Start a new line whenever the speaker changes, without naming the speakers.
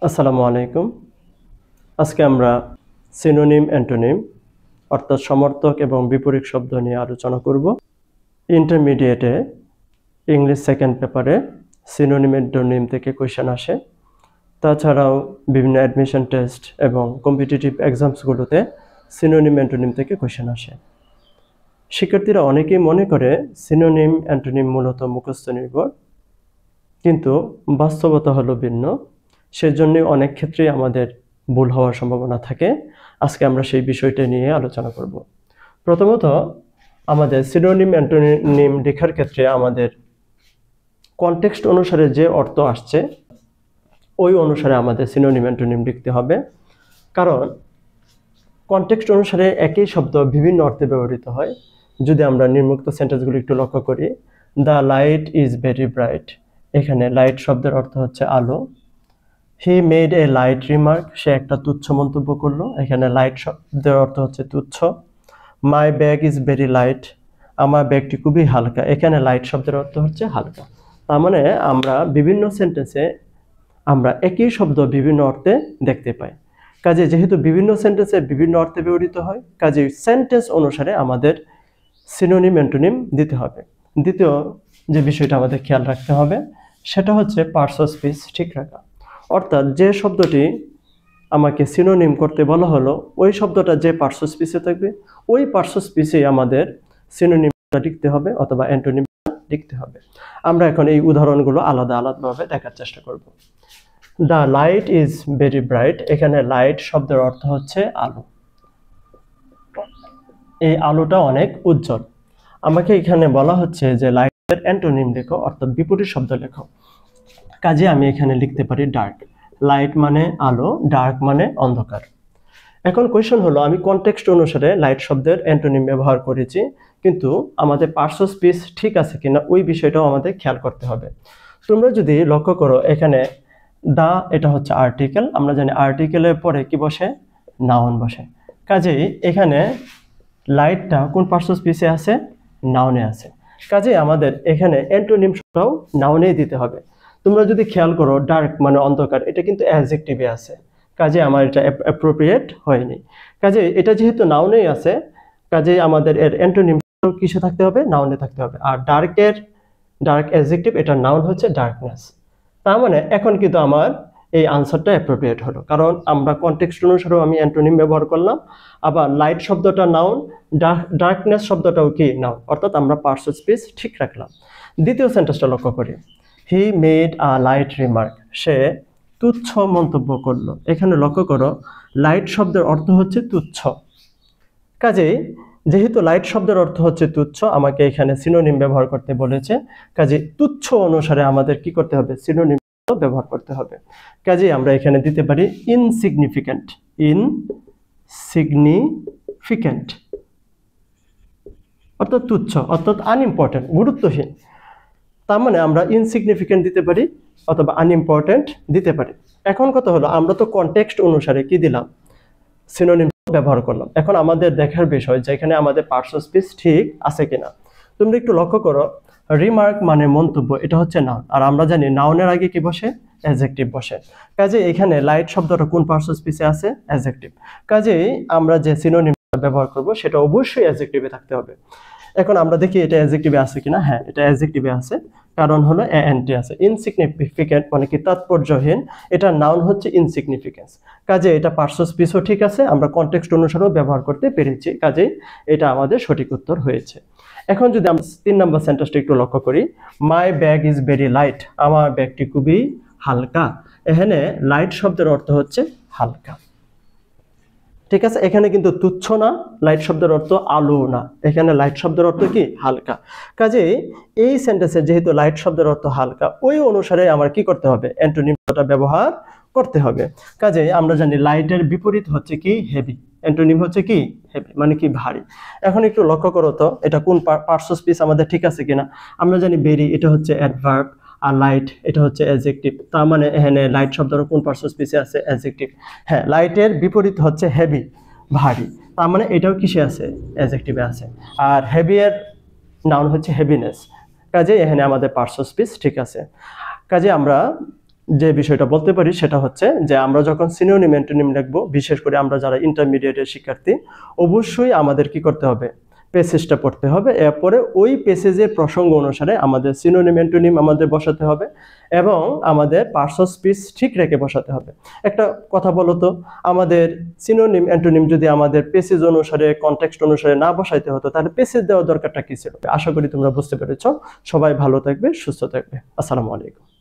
আসসালামু আলাইকুম। আজকে আমরা সিনোনিম অ্যান্টোনিম অর্থাৎ সমর্থক এবং বিপরীত শব্দ নিয়ে আলোচনা করব। ইন্টারমিডিয়েটে ইংলিশ সেকেন্ড পেপারে সিনোনিম অ্যান্টোনিম থেকে কোয়েশ্চেন আসে। তাছাড়াও বিভিন্ন অ্যাডমিশন টেস্ট এবং কম্পিটিটিভ এক্সামসগুলোতে সিনোনিম অ্যান্টোনিম থেকে কোয়েশ্চেন আসে। শিক্ষার্থীরা অনেকেই মনে করে সিনোনিম অ্যান্টোনিম মূলত মুখস্থ নির্ভর, কিন্তু বাস্তবতা হলো ভিন্ন। সেজন্য অনেক ক্ষেত্রেই আমাদের ভুল হওয়ার সম্ভাবনা থাকে। আজকে আমরা সেই বিষয়টা নিয়ে আলোচনা করব। প্রথমত, আমাদের সিনোনিম অ্যান্টোনিম লেখার ক্ষেত্রে আমাদের কনটেক্সট অনুসারে যে অর্থ আসছে ওই অনুসারে আমাদের সিনোনিম অ্যান্টোনিম লিখতে হবে। কারণ কনটেক্সট অনুসারে একই শব্দ বিভিন্ন অর্থে ব্যবহৃত হয়। যদি আমরা নিম্নোক্ত সেন্টেন্সগুলো একটু লক্ষ্য করি, the light is very bright, এখানে লাইট শব্দের অর্থ হচ্ছে আলো। He made a light remark, সে একটা তুচ্ছ মন্তব্য করলো, এখানে লাইট শব্দের অর্থ হচ্ছে তুচ্ছ। My bag is very light, আমার ব্যাগটি খুবই হালকা, এখানে লাইট শব্দের অর্থ হচ্ছে হালকা। তার মানে আমরা বিভিন্ন সেন্টেন্সে আমরা একই শব্দ বিভিন্ন অর্থে দেখতে পাই। কাজে যেহেতু বিভিন্ন সেন্টেন্সে বিভিন্ন অর্থে ব্যবহৃত হয়, কাজে সেন্টেন্স অনুসারে আমাদের সিনোনিম অ্যান্টোনিম দিতে হবে। দ্বিতীয় যে বিষয়টা আমাদের খেয়াল রাখতে হবে সেটা হচ্ছে পার্টস অফ স্পিচ ঠিক রাখা। অর্থাৎ যে শব্দটি আমাকে সিনোনিম করতে বলা হলো ওই শব্দটা যে পার্টস অফ স্পিচে থাকবে ওই পার্টস অফ স্পিচে আমাদের সিনোনিমটা লিখতে হবে অথবা অ্যান্টোনিমটা লিখতে হবে। আমরা এখন এই উদাহরণগুলো আলাদা আলাদাভাবে দেখার চেষ্টা করব। The light is very bright, এখানে লাইট শব্দের অর্থ হচ্ছে আলো। এই আলোটা অনেক উজ্জ্বল। আমাকে এখানে বলা হচ্ছে যে লাইটের অ্যান্টোনিম লেখো অর্থাৎ বিপরীত শব্দ লেখো। কাজে আমি এখানে লিখতে পারি ডার্ক। লাইট মানে আলো, ডার্ক মানে অন্ধকার। এখন কোয়েশ্চন হলো, আমি কনটেক্সট অনুসারে লাইট শব্দের অ্যান্টোনিম ব্যবহার করেছি, কিন্তু আমাদের পার্টস অফ স্পিচ ঠিক আছে কিনা ওই বিষয়টাও আমাদের খেয়াল করতে হবে। তোমরা যদি লক্ষ্য করো, এখানে দা এটা হচ্ছে আর্টিকেল, আমরা জানি আর্টিকেলের পরে কি বসে, নাউন বসে। কাজেই এখানে লাইটটা কোন পার্টস অফ স্পিচে আছে, নাউনে আছে। কাজেই আমাদের এখানে অ্যান্টোনিমটাও নাউনেই দিতে হবে। তোমরা যদি খেয়াল করো, ডার্ক মানে অন্ধকার, এটা কিন্তু অ্যাডজেক্টিভে আছে, কাজে আমার এটা অ্যাপ্রোপ্রিয়েট হয়নি। কাজে এটা যেহেতু নাউনেই আছে, কাজে আমাদের এর অ্যান্টোনিম কিসে থাকতে হবে, নাউনে থাকতে হবে। আর ডার্ক অ্যাডজেক্টিভ, এটার নাউন হচ্ছে ডার্কনেস। তার মানে এখন কিন্তু আমার এই আনসারটা অ্যাপ্রোপ্রিয়েট হলো, কারণ আমরা কনটেক্সট অনুসারেও আমি অ্যান্টোনিম ব্যবহার করলাম, আবার লাইট শব্দটা নাউন, ডার্কনেস শব্দটাও কি নাউন, অর্থাৎ আমরা পার্টস অফ স্পিচ ঠিক রাখলাম। দ্বিতীয় সেন্টেন্সটা লক্ষ্য করি, he made a light remark, সে তুচ্ছ মন্তব্য করলো। এখানে লক্ষ্য করো, লাইট শব্দের অর্থ হচ্ছে তুচ্ছ। কাজেই যেহেতু লাইট শব্দের অর্থ হচ্ছে তুচ্ছ, আমাকে এখানে সিনোনিম ব্যবহার করতে বলেছে। কাজে তুচ্ছ অনুসারে আমাদের কি করতে হবে, সিনোনিম ব্যবহার করতে হবে। কাজেই আমরা এখানে দিতে পারি ইনসিগনিফিক্যান্ট। ইনসিগনিফিক্যান্ট অর্থাৎ তুচ্ছ, অর্থাৎ আনইম্পর্টেন্ট, গুরুত্বহীন। তার মানে আমরা ইনসিগনিফিক্যান্ট দিতে পারি অথবা আনইম্পর্টেন্ট দিতে পারি। এখন কথা হলো, আমরা তো কনটেক্সট অনুসারে কি দিলাম, সিনোনিম ব্যবহার করলাম। এখন আমাদের দেখার বিষয় যে এখানে আমাদের পার্টস অফ স্পিচ ঠিক আছে কিনা। তোমরা একটু লক্ষ্য করো, রিমার্ক মানে মন্তব্য, এটা হচ্ছে নাউন, আর আমরা জানি নাউনের আগে কি বসে, অ্যাডজেক্টিভ বসে। কাজে এখানে লাইট শব্দটা কোন পার্টস অফ স্পিচে আছে, অ্যাডজেক্টিভ। কাজেই আমরা যে সিনোনিম ব্যবহার করব সেটা অবশ্যই অ্যাডজেক্টিভে থাকতে হবে। এখন আমরা দেখি এটা অ্যাডজেক্টিভে আছে কিনা। হ্যাঁ, এটা অ্যাডজেক্টিভে আছে, কারণ হলো এএনটি আছে। ইনসিগনিফিক্যান্ট মানে কি, তাৎপর্যহীন, এটা নাউন হচ্ছে ইনসিগনিফিক্যান্স। কাজে এটা পার্টস অফ স্পিচও ঠিক আছে, আমরা কনটেক্সট অনুসারেও ব্যবহার করতে পেরেছি, কাজেই এটা আমাদের সঠিক উত্তর হয়েছে। এখন যদি আমরা 3 নম্বর সেন্টেন্সটা একটু লক্ষ্য করি, my bag is very light, আমার ব্যাগটি খুবই হালকা। এখানে লাইট শব্দের অর্থ হচ্ছে হালকা, ঠিক আছে। এখানে কিন্তু তুচ্ছ না, লাইট শব্দের অর্থ আলো না, এখানে লাইট শব্দের অর্থ কি, হালকা। কাজে এই সেন্টেন্সে যেহেতু লাইট শব্দের অর্থ হালকা, ওই অনুসারে আমার কি করতে হবে, অ্যান্টোনিমটা ব্যবহার করতে হবে। কাজে আমরা জানি লাইটের বিপরীত হচ্ছে কি, হেভি। অ্যান্টোনিম হচ্ছে কি, হেভি মানে কি, ভারী। এখন একটু লক্ষ্য করো তো, এটা কোন পার্টস অফ স্পিচ আমাদের ঠিক আছে কিনা। আমরা জানি ভেরি এটা হচ্ছে অ্যাডভার্ব, আর লাইট এটা হচ্ছে অ্যাডজেক্টিভ। তার মানে এখানে লাইট শব্দের কোন পার্টস অফ স্পিচে আছে, অ্যাডজেক্টিভ। হ্যাঁ, লাইটের বিপরীত হচ্ছে হেভি, ভারী। তার মানে এটাও কিসে আছে, অ্যাডজেক্টিভে আছে। আর হেভি এর নাউন হচ্ছে হেভিনেস। কাজে এখানে আমাদের পার্টস অফ স্পিচ ঠিক আছে। কাজে আমরা যে বিষয়টা বলতে পারি সেটা হচ্ছে যে আমরা যখন সিনোনিম অ্যান্টোনিম লিখবো, বিশেষ করে আমরা যারা ইন্টারমিডিয়েটের শিক্ষার্থী, অবশ্যই আমাদের কি করতে হবে, প্যাসেজটা পড়তে হবে। এরপরে ওই প্যাসেজের প্রসঙ্গ অনুসারে আমাদের সিনোনিম অ্যান্টোনিম আমাদের বসাতে হবে এবং আমাদের পার্টস অফ স্পিচ ঠিক রেখে বসাতে হবে। একটা কথা বলো তো, আমাদের সিনোনিম অ্যান্টোনিম যদি আমাদের প্যাসেজ অনুসারে, কনটেক্সট অনুসারে না বসাইতে হতো, তাহলে প্যাসেজ দেওয়ার দরকারটা কি ছিল? আশা করি তোমরা বুঝতে পেরেছ। সবাই ভালো থাকবে, সুস্থ থাকবে। আসসালামু আলাইকুম।